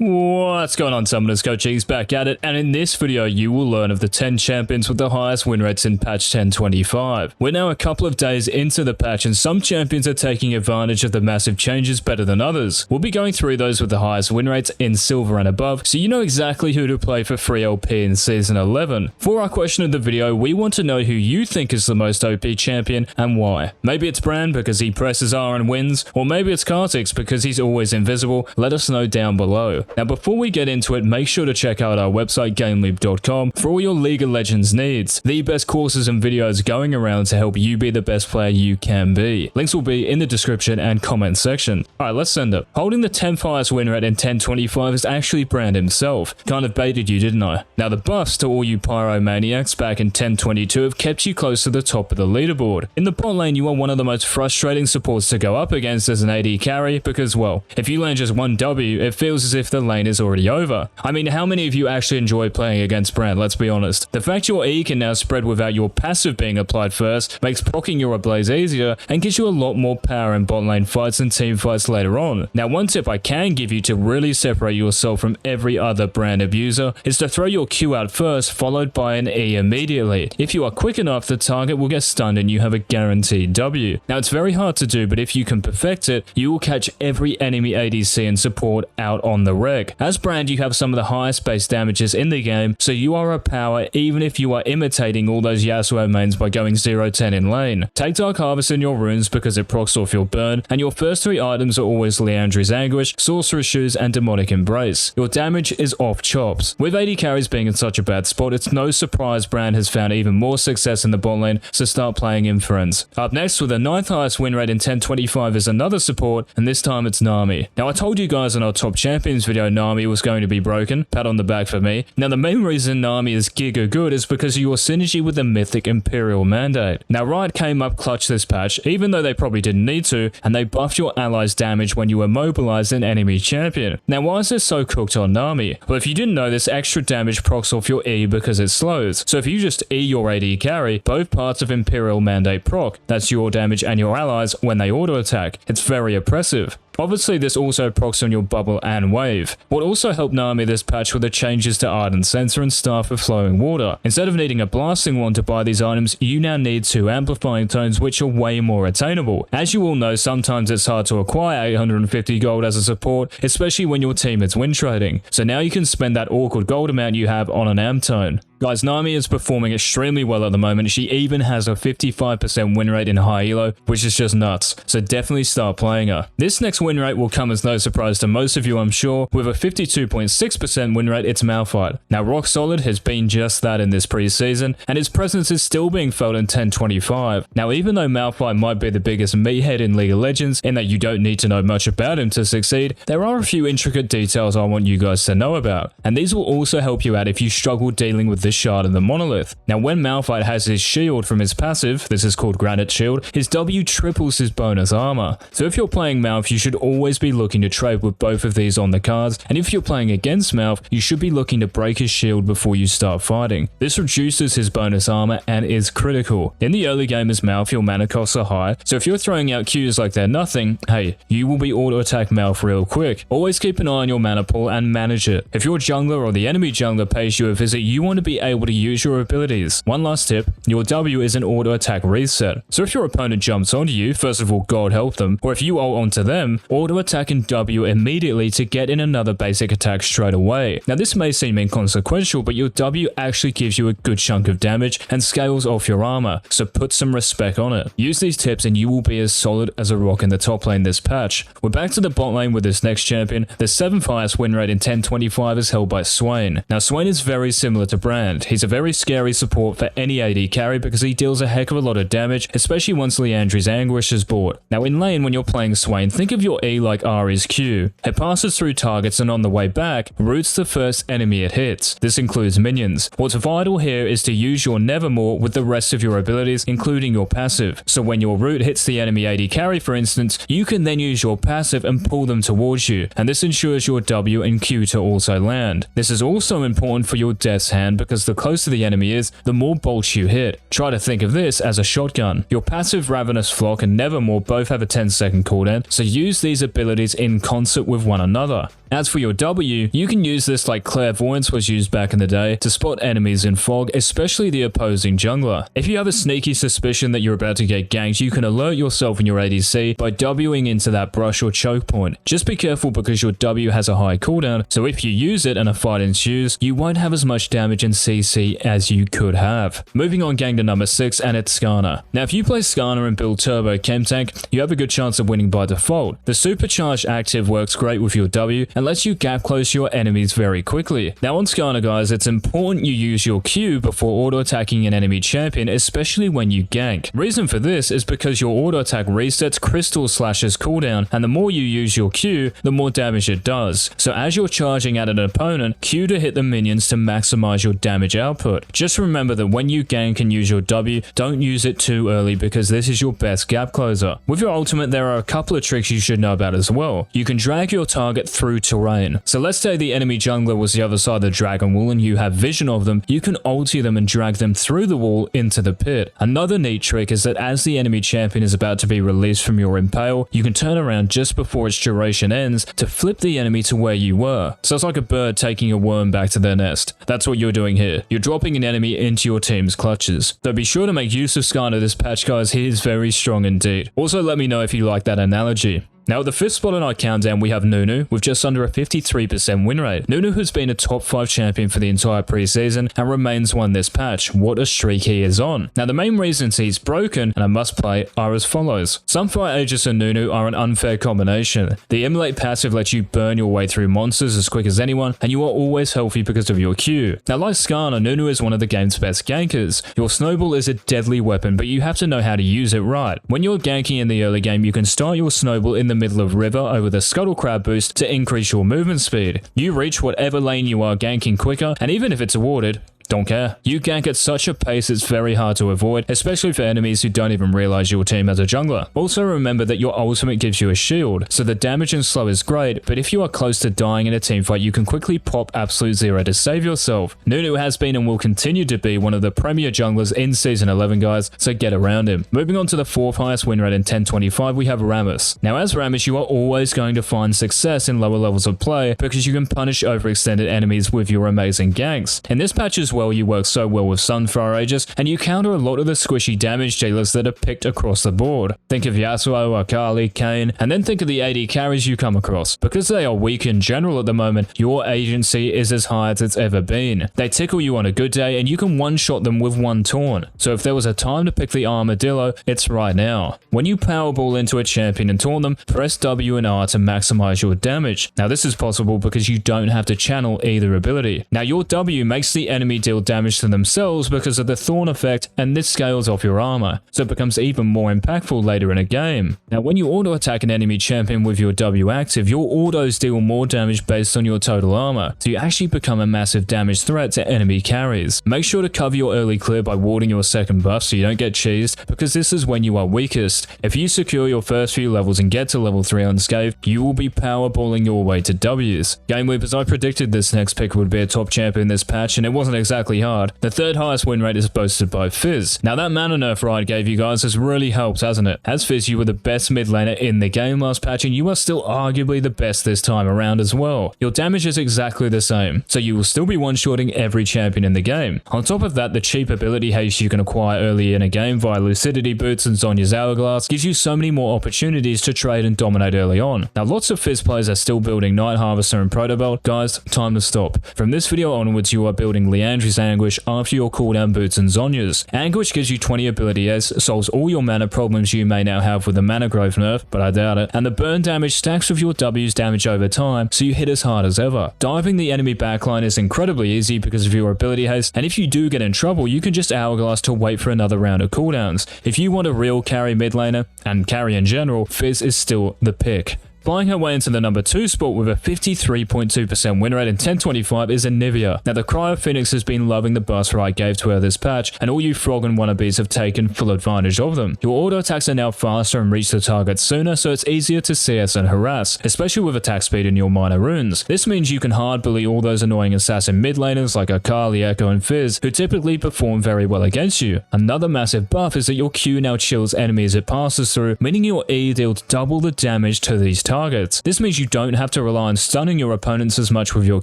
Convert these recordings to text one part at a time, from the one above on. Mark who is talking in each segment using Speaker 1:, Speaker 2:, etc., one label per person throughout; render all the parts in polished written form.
Speaker 1: What's going on, Summoners? Coach E's back at it, and in this video you will learn of the 10 champions with the highest win rates in patch 10.25. We're now a couple of days into the patch and some champions are taking advantage of the massive changes better than others. We'll be going through those with the highest win rates in silver and above, so you know exactly who to play for free LP in Season 11. For our question of the video, we want to know who you think is the most OP champion and why. Maybe it's Brand because he presses R and wins, or maybe it's Kartix because he's always invisible. Let us know down below. Now before we get into it, make sure to check out our website GameLeap.com for all your League of Legends needs. The best courses and videos going around to help you be the best player you can be. Links will be in the description and comment section. Alright, let's send it. Holding the 10th highest win rate in 10.25 is actually Brand himself. Kind of baited you, didn't I? Now the buffs to all you pyromaniacs back in 10.22 have kept you close to the top of the leaderboard. In the bot lane, you are one of the most frustrating supports to go up against as an AD carry because, well, if you land just one W, it feels as if the lane is already over. I mean, how many of you actually enjoy playing against Brand? Let's be honest. The fact your E can now spread without your passive being applied first makes proccing your ablaze easier and gives you a lot more power in bot lane fights and team fights later on. Now, one tip I can give you to really separate yourself from every other Brand abuser is to throw your Q out first, followed by an E immediately. If you are quick enough, the target will get stunned and you have a guaranteed W. Now, it's very hard to do, but if you can perfect it, you will catch every enemy ADC and support out on the reg. As Brand, you have some of the highest base damages in the game, so you are a power even if you are imitating all those Yasuo mains by going 0-10 in lane. Take Dark Harvest in your runes because it procs off your burn, and your first 3 items are always Leandri's Anguish, Sorcerer's Shoes, and Demonic Embrace. Your damage is off chops. With AD carries being in such a bad spot, it's no surprise Brand has found even more success in the bot lane, so start playing him, friends. Up next, with the 9th highest win rate in 10.25 is another support, and this time it's Nami. Now, I told you guys in our top champions video Nami was going to be broken. Pat on the back for me. Now, the main reason Nami is giga good is because of your synergy with the mythic Imperial Mandate. Now, Riot came up clutch this patch, even though they probably didn't need to, and they buffed your allies' damage when you immobilized an enemy champion. Now, why is this so cooked on Nami? Well, if you didn't know, this extra damage procs off your E because it slows. So if you just E your AD carry, both parts of Imperial Mandate proc. That's your damage and your allies when they auto attack. It's very oppressive. Obviously, this also procs on your bubble and wave. What also helped Nami this patch were the changes to Ardent Sensor and Staff of Flowing Water. Instead of needing a blasting wand to buy these items, you now need 2 amplifying tones, which are way more attainable. As you all know, sometimes it's hard to acquire 850 gold as a support, especially when your team is win trading. So now you can spend that awkward gold amount you have on an amp tone. Guys, Nami is performing extremely well at the moment. She even has a 55% win rate in high elo, which is just nuts. So definitely start playing her. This next win rate will come as no surprise to most of you, I'm sure. With a 52.6% win rate, it's Malphite. Now, Rock Solid has been just that in this preseason, and his presence is still being felt in 10.25. Now, even though Malphite might be the biggest meathead in League of Legends, in that you don't need to know much about him to succeed, there are a few intricate details I want you guys to know about. And these will also help you out if you struggle dealing with this shard in the monolith. Now, when Malphite has his shield from his passive, this is called Granite Shield, his W triples his bonus armor. So if you're playing Malph, you should always be looking to trade with both of these on the cards, and if you're playing against Malph, you should be looking to break his shield before you start fighting. This reduces his bonus armor and is critical. In the early game as Malph, your mana costs are high, so if you're throwing out Qs like they're nothing, hey, you will be auto attack Malph real quick. Always keep an eye on your mana pool and manage it. If your jungler or the enemy jungler pays you a visit, you want to be able to use your abilities. One last tip, your W is an auto attack reset. So if your opponent jumps onto you, first of all, God help them, or if you ult onto them, auto attack and W immediately to get in another basic attack straight away. Now, this may seem inconsequential, but your W actually gives you a good chunk of damage and scales off your armor, so put some respect on it. Use these tips and you will be as solid as a rock in the top lane this patch. We're back to the bot lane with this next champion. The 7th highest win rate in 10.25 is held by Swain. Now, Swain is very similar to Brand. He's a very scary support for any AD carry because he deals a heck of a lot of damage, especially once Leandri's Anguish is bought. Now, in lane, when you're playing Swain, think of your E like Ahri's Q. It passes through targets and on the way back, roots the first enemy it hits. This includes minions. What's vital here is to use your Nevermore with the rest of your abilities, including your passive. So when your root hits the enemy AD carry, for instance, you can then use your passive and pull them towards you, and this ensures your W and Q to also land. This is also important for your Death's Hand because the closer the enemy is, the more bolts you hit. Try to think of this as a shotgun. Your passive Ravenous Flock and Nevermore both have a 10-second cooldown, so use these abilities in concert with one another. As for your W, you can use this like Clairvoyance was used back in the day to spot enemies in fog, especially the opposing jungler. If you have a sneaky suspicion that you're about to get ganked, you can alert yourself in your ADC by Wing into that brush or choke point. Just be careful because your W has a high cooldown, so if you use it and a fight ensues, you won't have as much damage in CC as you could have. Moving on gang to number 6, and it's Skarner. Now if you play Skarner and build Turbo Chem Tank, you have a good chance of winning by default. The supercharged active works great with your W and lets you gap close your enemies very quickly. Now on Skarner guys, it's important you use your Q before auto attacking an enemy champion, especially when you gank. Reason for this is because your auto attack resets Crystal Slash's cooldown, and the more you use your Q, the more damage it does. So as you're charging at an opponent, Q to hit the minions to maximize your damage output. Just remember that when you gank and use your W, don't use it too early because this is your best gap closer. With your ultimate, there are a couple of tricks you should know about as well. You can drag your target through terrain. So let's say the enemy jungler was the other side of the dragon wall and you have vision of them, you can ulti them and drag them through the wall into the pit. Another neat trick is that as the enemy champion is about to be released from your impale, you can turn around just before its duration ends to flip the enemy to where you were. So it's like a bird taking a worm back to their nest. That's what you're doing here. You're dropping an enemy into your team's clutches. So be sure to make use of Skarner this patch guys, he is very strong indeed. Also let me know if you like that analogy. Now at the 5th spot on our countdown we have Nunu with just under a 53% win rate. Nunu has been a top 5 champion for the entire preseason and remains one this patch. What a streak he is on. Now the main reasons he's broken and a must play are as follows. Sunfire Aegis and Nunu are an unfair combination. The Immolate passive lets you burn your way through monsters as quick as anyone, and you are always healthy because of your Q. Now like Skarner, Nunu is one of the game's best gankers. Your snowball is a deadly weapon, but you have to know how to use it right. When you're ganking in the early game, you can start your snowball in the middle of river over the Scuttle Crab boost to increase your movement speed. You reach whatever lane you are ganking quicker, and even if it's awarded, don't care. You gank at such a pace it's very hard to avoid, especially for enemies who don't even realize your team has a jungler. Also remember that your ultimate gives you a shield, so the damage and slow is great, but if you are close to dying in a teamfight, you can quickly pop absolute zero to save yourself. Nunu has been and will continue to be one of the premier junglers in Season 11 guys, so get around him. Moving on to the 4th highest win rate in 1025, we have Ramus. Now as Ramus, you are always going to find success in lower levels of play because you can punish overextended enemies with your amazing ganks. In this patch as well, you work so well with Sunfire Aegis, and you counter a lot of the squishy damage dealers that are picked across the board. Think of Yasuo, Akali, Kayn, and then think of the AD carries you come across. Because they are weak in general at the moment, your agency is as high as it's ever been. They tickle you on a good day, and you can one-shot them with one taunt. So if there was a time to pick the Armadillo, it's right now. When you powerball into a champion and taunt them, press W and R to maximize your damage. Now this is possible because you don't have to channel either ability. Now your W makes the enemy deal damage to themselves because of the thorn effect, and this scales off your armor, so it becomes even more impactful later in a game. Now when you auto attack an enemy champion with your W active, your autos deal more damage based on your total armor, so you actually become a massive damage threat to enemy carries. Make sure to cover your early clear by warding your second buff so you don't get cheesed, because this is when you are weakest. If you secure your first few levels and get to level 3 unscathed, you will be powerballing your way to Ws. GameLeap, as I predicted this next pick would be a top champion this patch, and it wasn't exactly hard. The 3rd highest win rate is boasted by Fizz. Now that mana nerf Riot gave you guys has really helped, hasn't it? As Fizz, you were the best mid laner in the game last patch, and you are still arguably the best this time around as well. Your damage is exactly the same, so you will still be one-shotting every champion in the game. On top of that, the cheap ability haste you can acquire early in a game via Lucidity Boots and Zhonya's Hourglass gives you so many more opportunities to trade and dominate early on. Now lots of Fizz players are still building Night Harvester and Protobelt. Guys, time to stop. From this video onwards, you are building Liandry's Anguish after your cooldown boots and Zhonya's. Anguish gives you 20 ability as solves all your mana problems you may now have with the mana growth nerf, but I doubt it, and the burn damage stacks with your W's damage over time, so you hit as hard as ever. Diving the enemy backline is incredibly easy because of your ability haste, and if you do get in trouble, you can just Hourglass to wait for another round of cooldowns. If you want a real carry mid laner, and carry in general, Fizz is still the pick. Flying her way into the number 2 spot with a 53.2% win rate in 1025 is Anivia. Now the Cryo Phoenix has been loving the buffs Riot gave to her this patch, and all you frog and wannabes have taken full advantage of them. Your auto attacks are now faster and reach the target sooner, so it's easier to CS and harass, especially with attack speed in your minor runes. This means you can hard bully all those annoying assassin mid laners like Akali, Echo and Fizz, who typically perform very well against you. Another massive buff is that your Q now chills enemies it passes through, meaning your E deals double the damage to these targets. This means you don't have to rely on stunning your opponents as much with your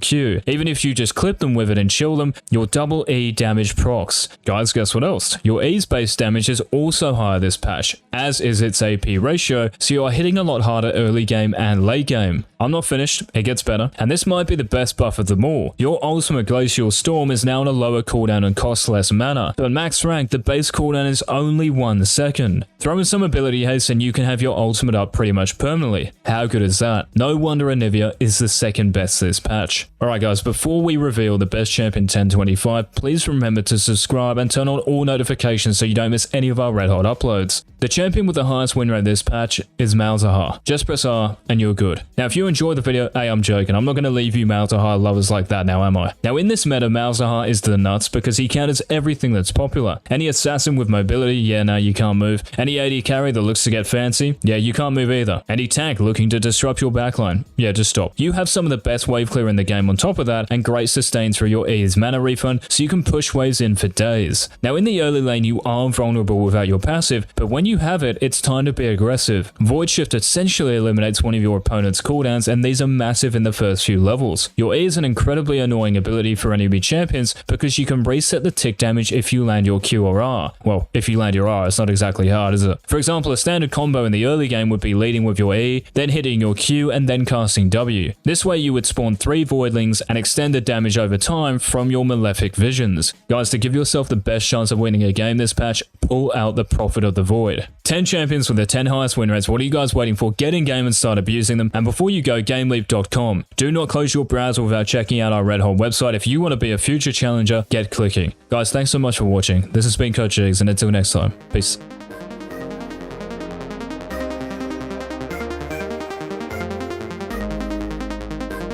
Speaker 1: Q. Even if you just clip them with it and chill them, your double E damage procs. Guys, guess what else? Your E's base damage is also higher this patch, as is its AP ratio, so you are hitting a lot harder early game and late game. I'm not finished, it gets better, and this might be the best buff of them all. Your ultimate Glacial Storm is now on a lower cooldown and costs less mana, but max rank, the base cooldown is only 1 second. Throw in some ability haste and you can have your ultimate up pretty much permanently. How good is that? No wonder Anivia is the second best this patch. Alright guys, before we reveal the best champ in 1025, please remember to subscribe and turn on all notifications so you don't miss any of our red hot uploads. The champion with the highest win rate this patch is Malzahar. Just press R and you're good. Now if you enjoyed the video, hey, I'm joking, I'm not going to leave you Malzahar lovers like that now, am I? Now in this meta, Malzahar is the nuts because he counters everything that's popular. Any assassin with mobility, yeah, no, you can't move. Any AD carry that looks to get fancy, yeah, you can't move either. Any tank looking to disrupt your backline, yeah, just stop. You have some of the best wave clear in the game on top of that, and great sustain through your E's mana refund, so you can push waves in for days. Now in the early lane, you are vulnerable without your passive, but when you have it, it's time to be aggressive. Void Shift essentially eliminates one of your opponent's cooldowns, and these are massive in the first few levels. Your E is an incredibly annoying ability for enemy champions because you can reset the tick damage if you land your Q or R. Well, if you land your R, it's not exactly hard, is it? For example, a standard combo in the early game would be leading with your E, then hitting your Q, and then casting W. This way you would spawn 3 Voidlings and extend the damage over time from your Malefic Visions. Guys, to give yourself the best chance of winning a game this patch, pull out the Prophet of the Void. 10 champions with the 10 highest win rates. What are you guys waiting for? Get in game and start abusing them. And before you go, GameLeap.com. Do not close your browser without checking out our Red Hot website. If you want to be a future challenger, get clicking. Guys, thanks so much for watching. This has been Coach Jigs, and until next time, peace.